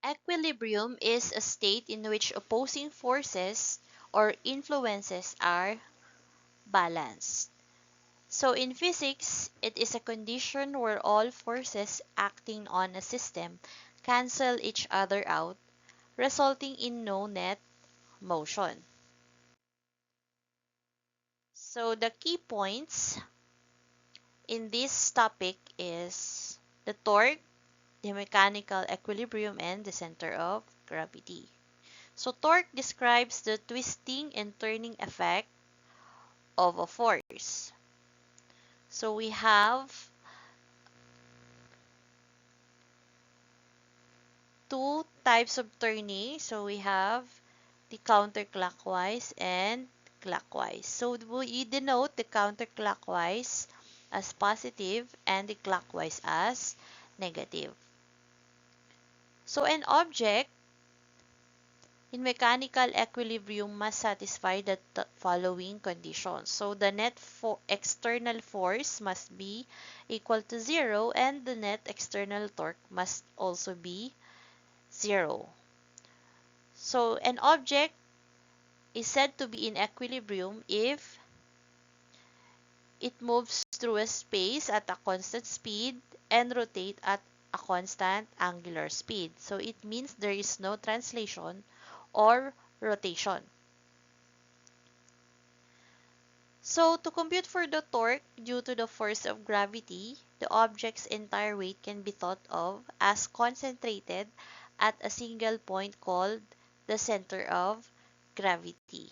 Equilibrium is a state in which opposing forces or influences are balanced. So in physics, it is a condition where all forces acting on a system cancel each other out, resulting in no net motion. So the key points in this topic is the torque, the mechanical equilibrium, and the center of gravity. So torque describes the twisting and turning effect of a force. So we have two types of turning. So we have the counterclockwise and clockwise. So we denote the counterclockwise as positive and the clockwise as negative. So an object in mechanical equilibrium must satisfy the following conditions. So the net external force must be equal to 0 and the net external torque must also be 0. So an object is said to be in equilibrium if it moves through a space at a constant speed and rotate at a constant angular speed. So it means there is no translation or rotation. So to compute for the torque due to the force of gravity, the object's entire weight can be thought of as concentrated at a single point called the center of gravity.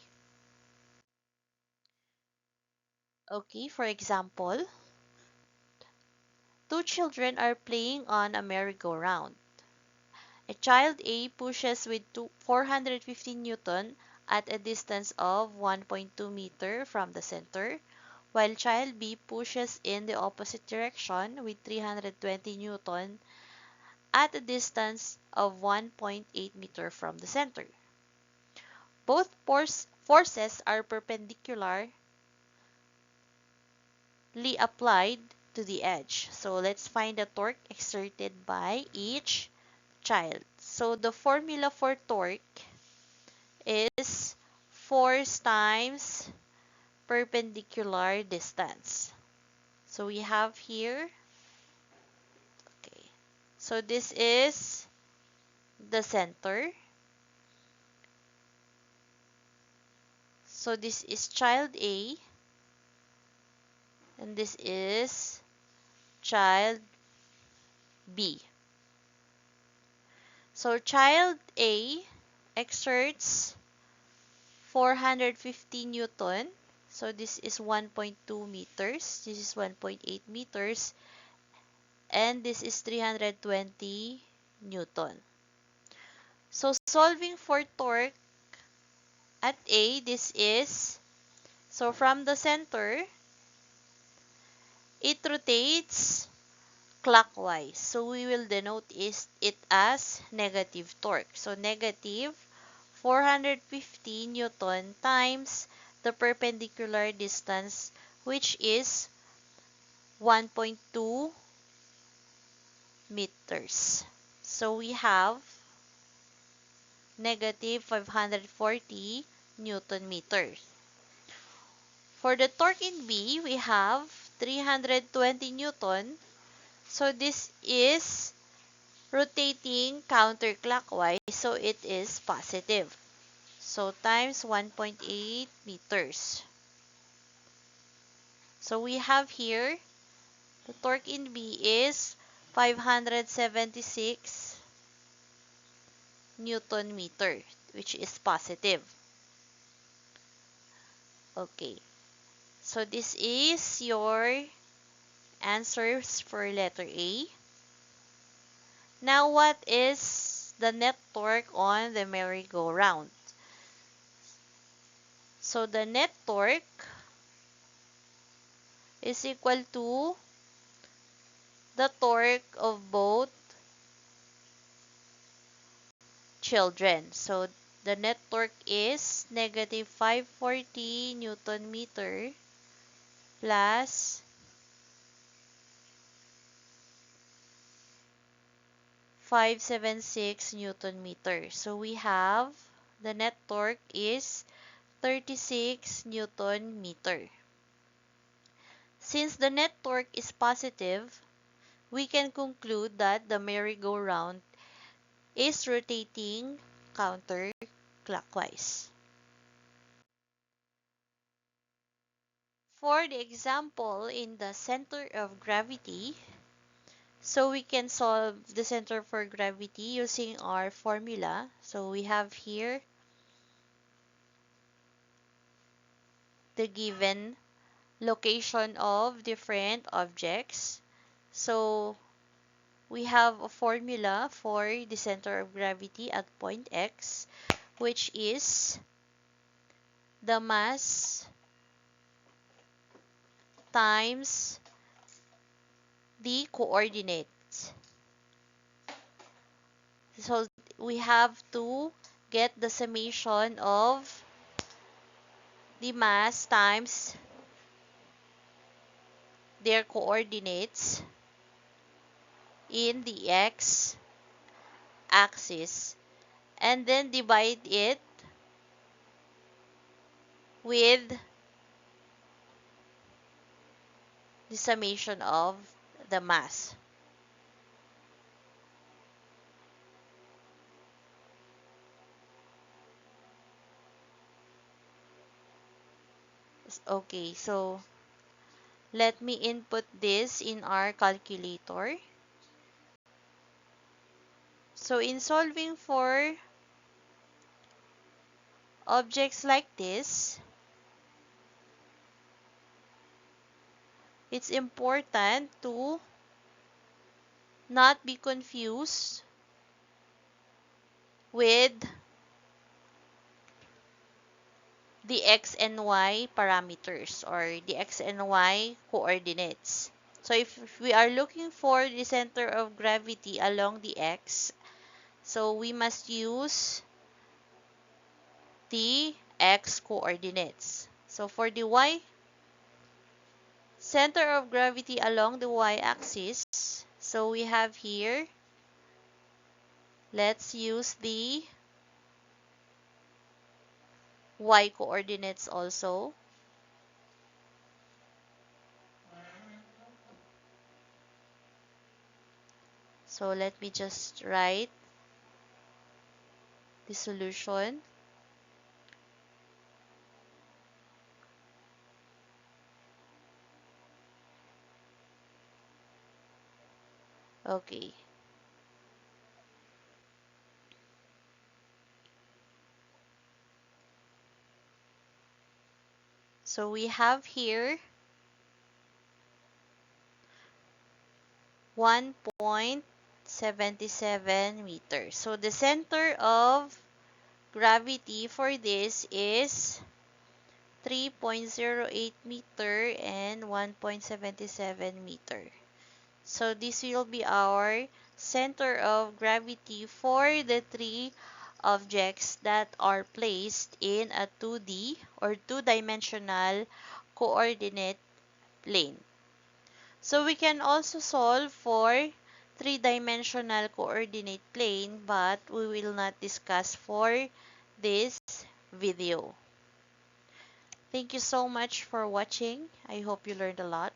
Okay, for example, two children are playing on a merry-go-round. A child A pushes with 450 Newton at a distance of 1.2 meter from the center, while child B pushes in the opposite direction with 320 Newton at a distance of 1.8 meter from the center. Both forces are perpendicularly applied to the edge. So let's find the torque exerted by each child. So the formula for torque is force times perpendicular distance. So we have here, okay, so this is the center. So this is child A, and this is child B. So child A exerts 450 Newton. So this is 1.2 meters. This is 1.8 meters. And this is 320 Newton. So solving for torque at A, this is, so from the center, it rotates clockwise. So we will denote it as negative torque. So negative 450 Newton times the perpendicular distance, which is 1.2 meters. So we have negative 540 Newton meters. For the torque in B, we have 320 Newton. So this is rotating counterclockwise, so it is positive. So times 1.8 meters. So we have here, the torque in B is 576 Newton meter, which is positive. Okay. So this is your answers for letter A. Now what is the net torque on the merry-go-round? So the net torque is equal to the torque of both children. So the net torque is negative 540 Newton meter plus 576 Newton meter. So we have the net torque is 36 Newton meter. Since the net torque is positive, we can conclude that the merry-go-round is rotating counterclockwise. For the example in the center of gravity, so we can solve the center for gravity using our formula. So we have here the given location of different objects. So we have a formula for the center of gravity at point X, which is the mass times the coordinates. So we have to get the summation of the mass times their coordinates in the x axis and then divide it with the summation of the mass. Okay, so let me input this in our calculator. So in solving for objects like this, it's important to not be confused with the x and y parameters or the x and y coordinates. So if we are looking for the center of gravity along the x, so we must use the x coordinates. So for the y, center of gravity along the y-axis, so we have here, let's use the y coordinates also. So let me just write the solution. Okay. So we have here 1.77 meters. So the center of gravity for this is 3.08 meter and 1.77 meter. So this will be our center of gravity for the three objects that are placed in a 2D or two-dimensional coordinate plane. So we can also solve for three-dimensional coordinate plane, but we will not discuss for this video. Thank you so much for watching. I hope you learned a lot.